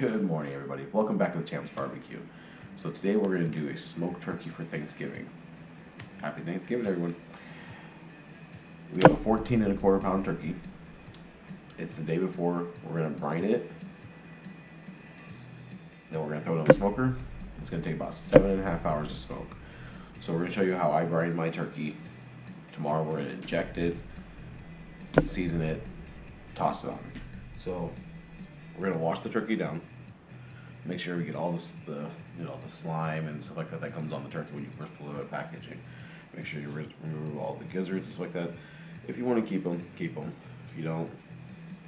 Good morning, everybody. Welcome back to the Champs Barbecue. So today we're going to do a smoked turkey for Thanksgiving. Happy Thanksgiving, everyone. We have a 14¼ pound turkey. It's the day before. We're going to brine it. Then we're going to throw it on the smoker. It's going to take about 7½ hours to smoke. So we're going to show you how I brine my turkey. Tomorrow we're going to inject it, season it, toss it on. So we're going to wash the turkey down. Make sure we get all this, the slime and stuff like that that comes on the turkey when you first pull it out of packaging. Make sure you remove all the gizzards and stuff like that. If you want to keep them, keep them. If you don't,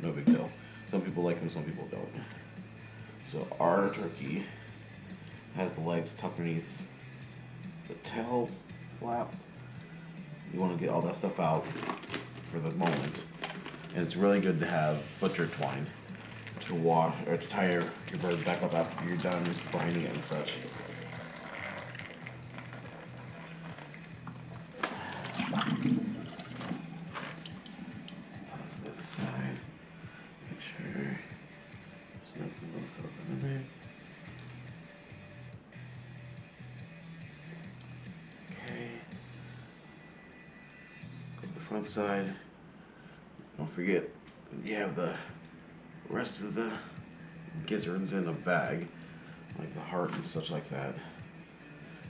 no big deal. Some people like them, some people don't. So our turkey has the legs tucked underneath the tail flap. You want to get all that stuff out for the moment. And it's really good to have butcher twine to wash or to tie your bird back up after you're done brining it and such. Toss that aside. Make sure there's nothing else in there. Okay. Go to the front side. Don't forget you have the rest of the gizzards in a bag, like the heart and such like that.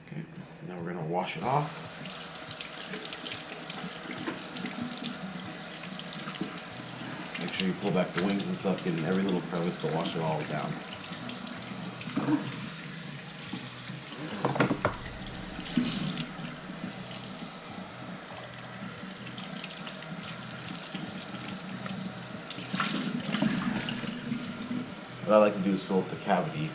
Okay, now we're gonna wash it off. Make sure you pull back the wings and stuff, get in every little crevice to wash it all down. What I like to do is fill up the cavity.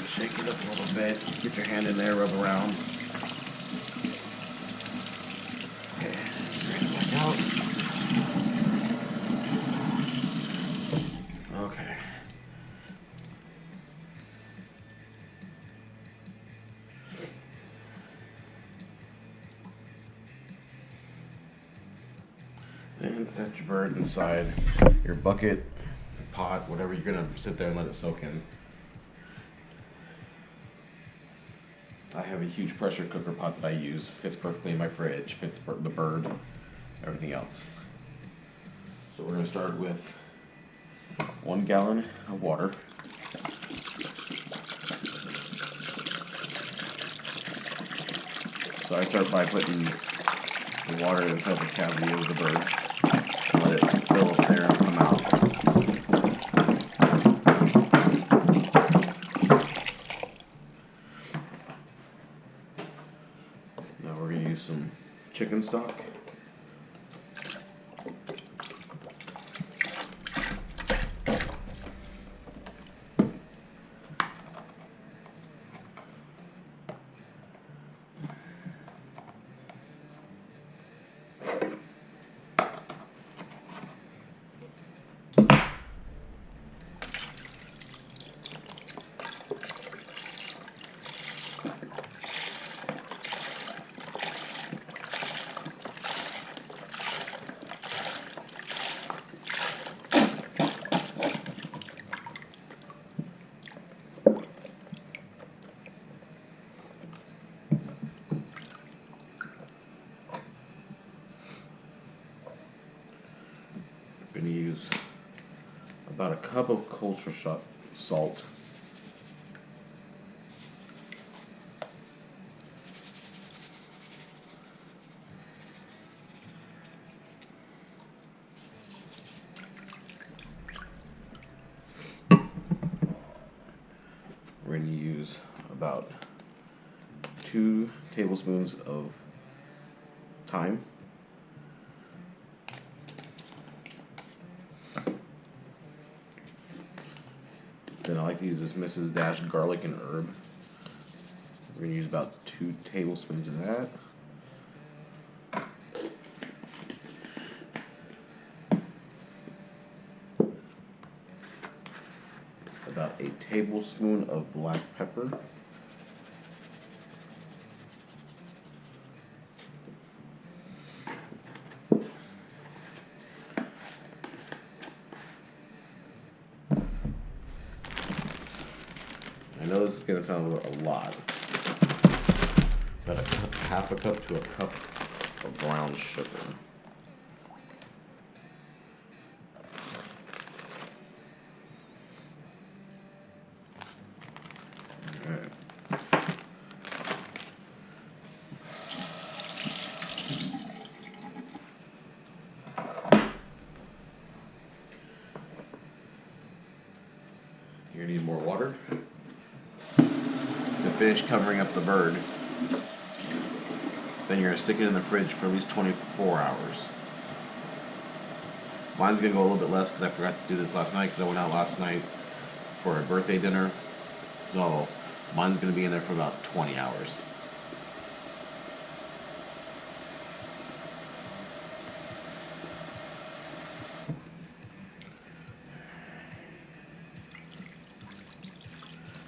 Shake it up a little bit. Get your hand in there, rub around. Okay, bring it back out. Okay. And set your bird inside your bucket, pot, whatever you're gonna sit there and let it soak in. I have a huge pressure cooker pot that I use. Fits perfectly in my fridge, fits the bird, everything else. So we're gonna start with 1 gallon of water. So I start by putting the water inside the cavity of the bird. Let it fill up there and come out. Now we're going to use some chicken stock. I'm going to use about a cup of kosher salt. We're going to use about 2 tablespoons of thyme. Then I like to use this Mrs. Dash garlic and herb. We're going to use about 2 tablespoons of that. About a tablespoon of black pepper. know this is gonna sound a lot, but half a cup to a cup of brown sugar. Alright. You're gonna need more water to finish covering up the bird. Then you're gonna stick it in the fridge for at least 24 hours. Mine's gonna go a little bit less because I forgot to do this last night because I went out last night for a birthday dinner. So mine's gonna be in there for about 20 hours.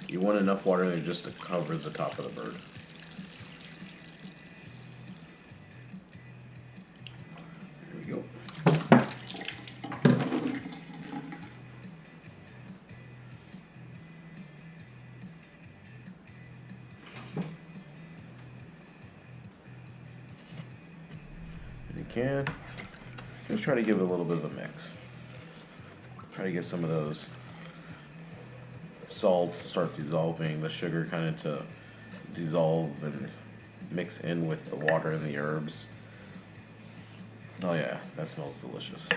You want enough water in there just to cover the top of the bird. There we go. If you can, just try to give it a little bit of a mix. Try to get some of those salts start dissolving, the sugar kind of to dissolve and mix in with the water and the herbs. Oh yeah, that smells delicious.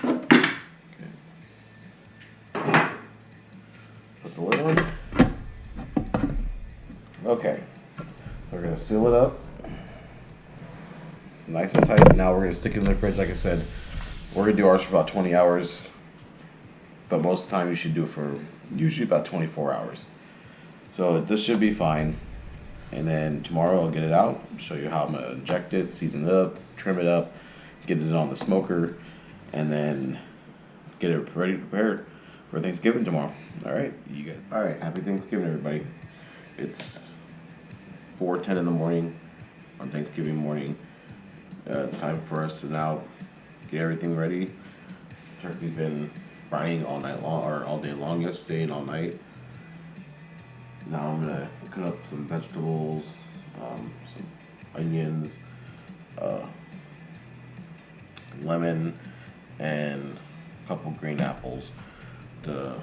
Okay. Put the lid on. Okay, we're gonna seal it up nice and tight. Now we're gonna stick it in the fridge. Like I said, we're gonna do ours for about 20 hours, but most of the time you should do it for usually about 24 hours. So this should be fine. And then tomorrow I'll get it out, show you how I'm gonna inject it, season it up, trim it up, get it on the smoker, and then get it ready prepared for Thanksgiving tomorrow. All right, you guys. All right, happy Thanksgiving, everybody. It's 4:10 in the morning on Thanksgiving morning. It's time for us to now get everything ready. Turkey's been frying all night long, or all day long yesterday and all night. Now I'm gonna cut up some vegetables, some onions, lemon, and a couple green apples to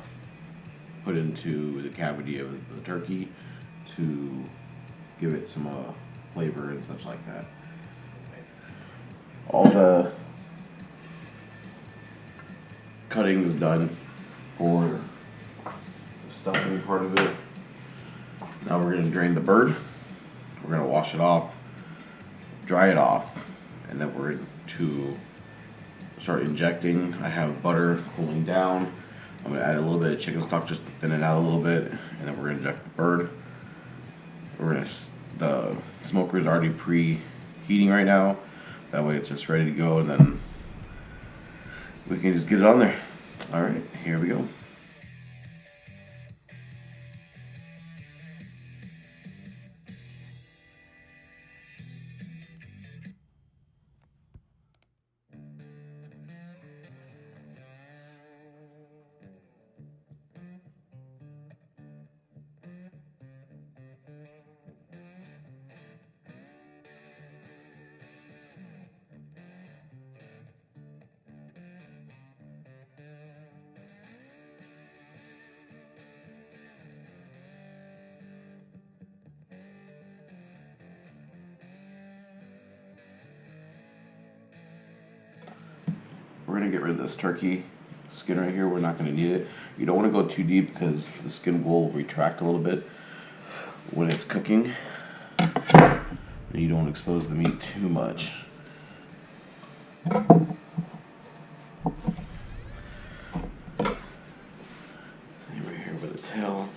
put into the cavity of the turkey to give it some flavor and such like that. All the cutting is done for the stuffing part of it. Now we're going to drain the bird. We're going to wash it off, dry it off, and then we're going to start injecting. I have butter cooling down. I'm going to add a little bit of chicken stock just to thin it out a little bit, and then we're going to inject the bird. The smoker is already preheating right now. That way it's just ready to go, and then we can just get it on there. All right, here we go. We're going to get rid of this turkey skin right here. We're not going to need it. You don't want to go too deep because the skin will retract a little bit when it's cooking. You don't expose the meat too much. Right here with the tail.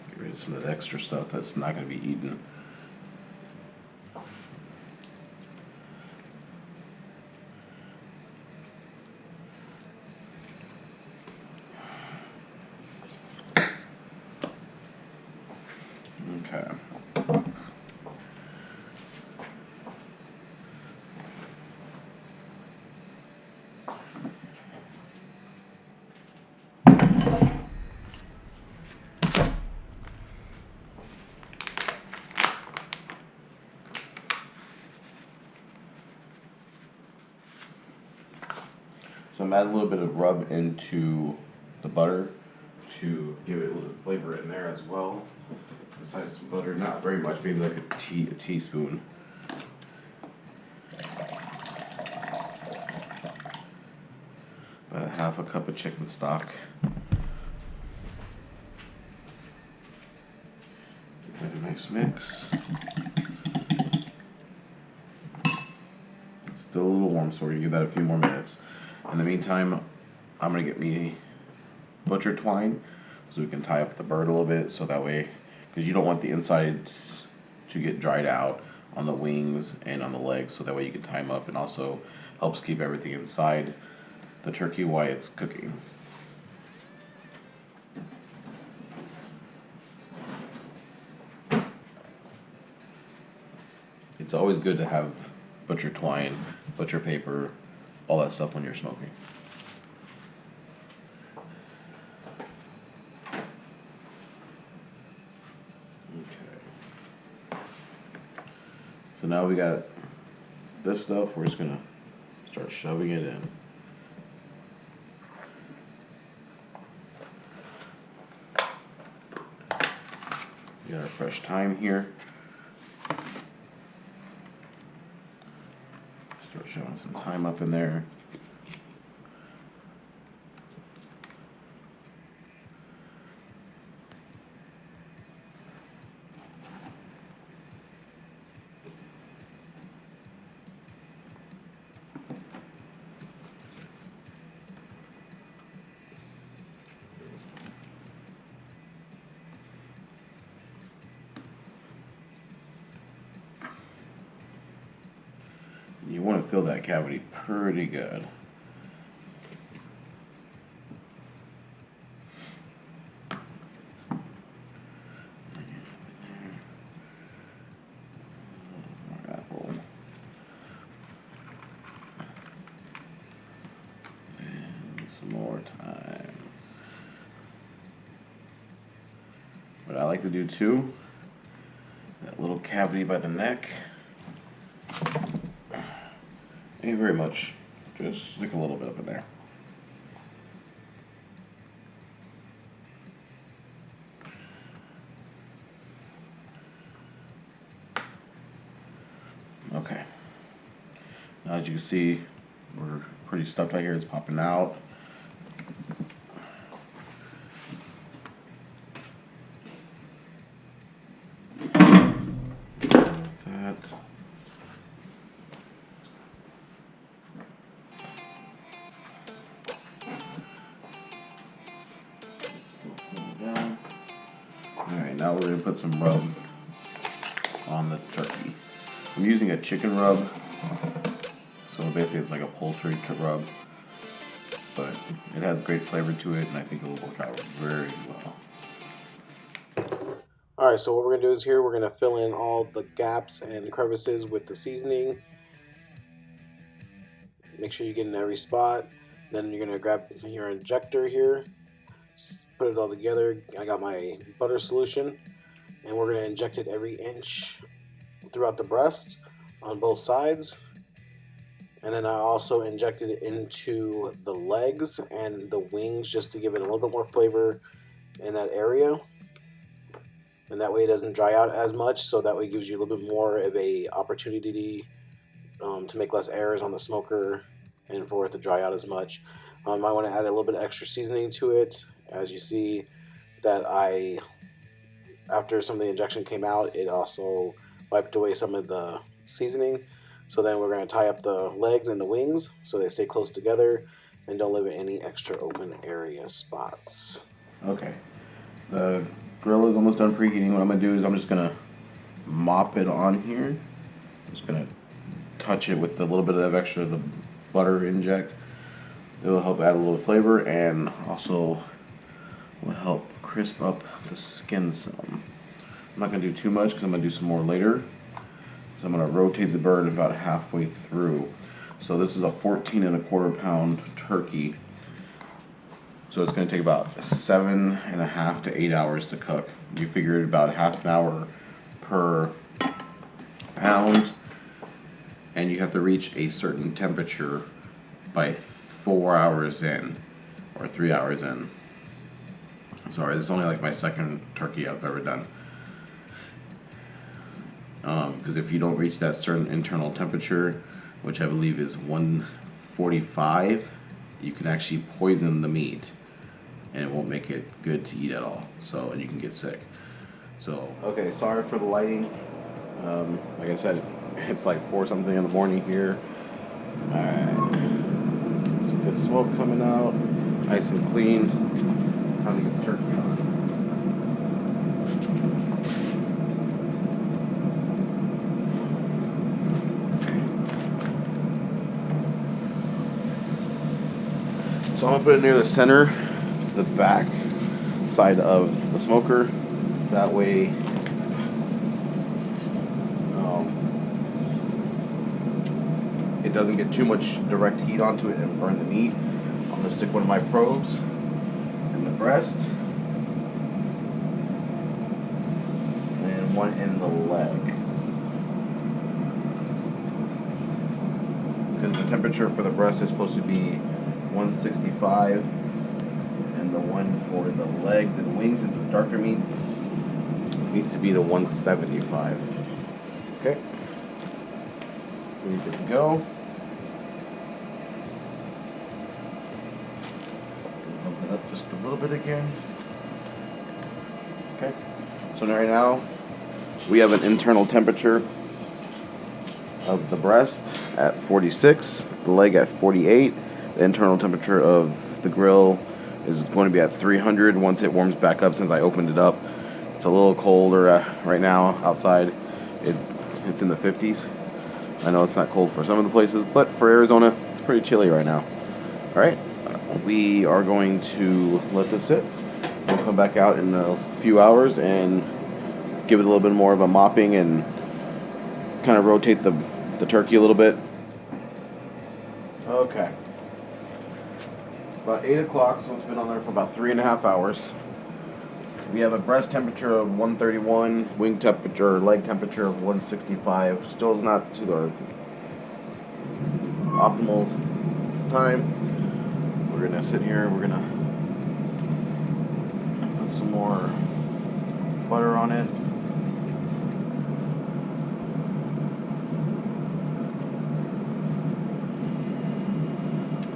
Get rid of some of that extra stuff that's not going to be eaten. Okay. So I'm adding a little bit of rub into the butter to give it a little flavor in there as well. Besides some butter, not very much, maybe like a teaspoon. About a half a cup of chicken stock. Give that a nice mix. It's still a little warm, so we're gonna give that a few more minutes. In the meantime, I'm gonna get me butcher twine so we can tie up the bird a little bit, so that way, because you don't want the insides to get dried out on the wings and on the legs, so that way you can tie them up, and also helps keep everything inside the turkey while it's cooking. It's always good to have butcher twine, butcher paper, all that stuff when you're smoking. Okay. So now we got this stuff, we're just gonna start shoving it in. We got our fresh thyme here. Start shoving some thyme up in there. You want to fill that cavity pretty good. More apple. And some more thyme. What I like to do too, that little cavity by the neck. Ain't very much, just stick a little bit up in there. Okay. Now as you can see, we're pretty stuffed right here, it's popping out. Like that. Alright, now we're going to put some rub on the turkey. I'm using a chicken rub, so basically it's like a poultry rub, but it has great flavor to it, and I think it will work out very well. Alright, so what we're going to do is here we're going to fill in all the gaps and crevices with the seasoning. Make sure you get in every spot. Then you're going to grab your injector here, put it all together. I got my butter solution, and we're going to inject it every inch throughout the breast on both sides. And then I also injected it into the legs and the wings just to give it a little bit more flavor in that area. And that way it doesn't dry out as much, so that way it gives you a little bit more of a opportunity to make less errors on the smoker and for it to dry out as much. I want to add a little bit of extra seasoning to it. As you see that after some of the injection came out, it also wiped away some of the seasoning. So then we're going to tie up the legs and the wings so they stay close together and don't leave any extra open area spots. Okay, the grill is almost done preheating. What I'm going to do is I'm just going to mop it on here. I'm just going to touch it with a little bit of extra of the butter inject. It will help add a little flavor and also will help crisp up the skin some. I'm not going to do too much because I'm going to do some more later. So I'm going to rotate the bird about halfway through. So this is a 14¼ pound turkey. So it's going to take about 7.5 to 8 hours to cook. You figure about half an hour per pound, and you have to reach a certain temperature by 4 hours in, or 3 hours in. Sorry, this is only like my second turkey I've ever done. Because if you don't reach that certain internal temperature, which I believe is 145, you can actually poison the meat, and it won't make it good to eat at all. So, and you can get sick. So, okay, sorry for the lighting. Like I said, it's like 4 something in the morning here. Alright, some good smoke coming out, nice and clean. Time to get the turkey on. So I'm gonna put it near the center, the back side of the smoker. That way, it doesn't get too much direct heat onto it and burn the meat. I'm gonna stick one of my probes in the breast and one in the leg. Because the temperature for the breast is supposed to be 165, and the one for the legs and wings, if it's darker meat, needs to be the 175. Okay, we're good to go. Bump it up just a little bit again. Okay, so right now we have an internal temperature of the breast at 46, the leg at 48. The internal temperature of the grill is going to be at 300 once it warms back up, since I opened it up. It's a little colder right now outside. It's in the 50s. I know it's not cold for some of the places, but for Arizona, it's pretty chilly right now. All right, we are going to let this sit. We'll come back out in a few hours and give it a little bit more of a mopping and kind of rotate the turkey a little bit. Okay. It's about 8 o'clock, so it's been on there for about 3.5 hours. We have a breast temperature of 131, wing temperature, leg temperature of 165. Still is not to the optimal time. We're gonna sit here, we're gonna put some more butter on it.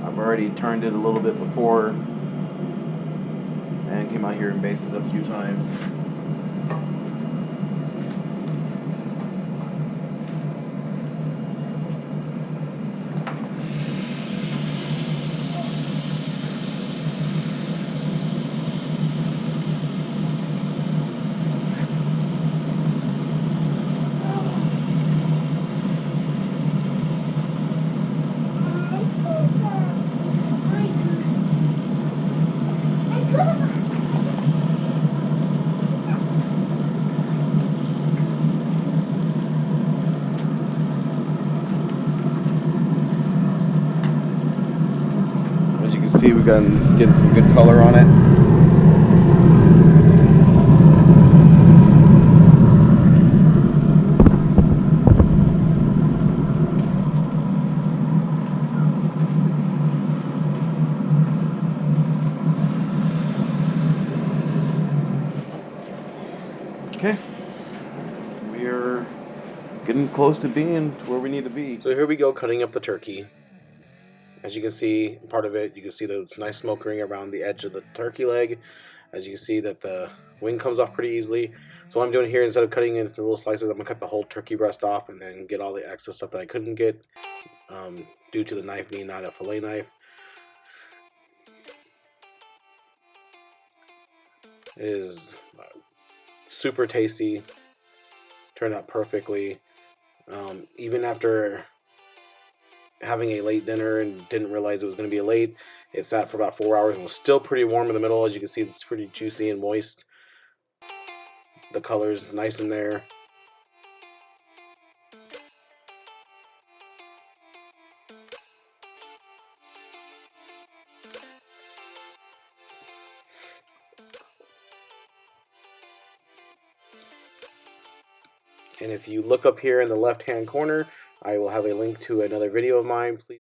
I've already turned it a little bit before and came out here and basted it a few times. As you can see, we've getting some good color on it. Okay, we're getting close to being where we need to be. So here we go, cutting up the turkey. As you can see, part of it, you can see the nice smoke ring around the edge of the turkey leg. As you can see that the wing comes off pretty easily. So what I'm doing here, instead of cutting it into little slices, I'm going to cut the whole turkey breast off and then get all the excess stuff that I couldn't get due to the knife being not a fillet knife. It is super tasty, turned out perfectly. Even after having a late dinner and didn't realize it was going to be late, it sat for about 4 hours and was still pretty warm in the middle. As you can see, it's pretty juicy and moist. The color's nice in there. And if you look up here in the left hand corner, I will have a link to another video of mine. Please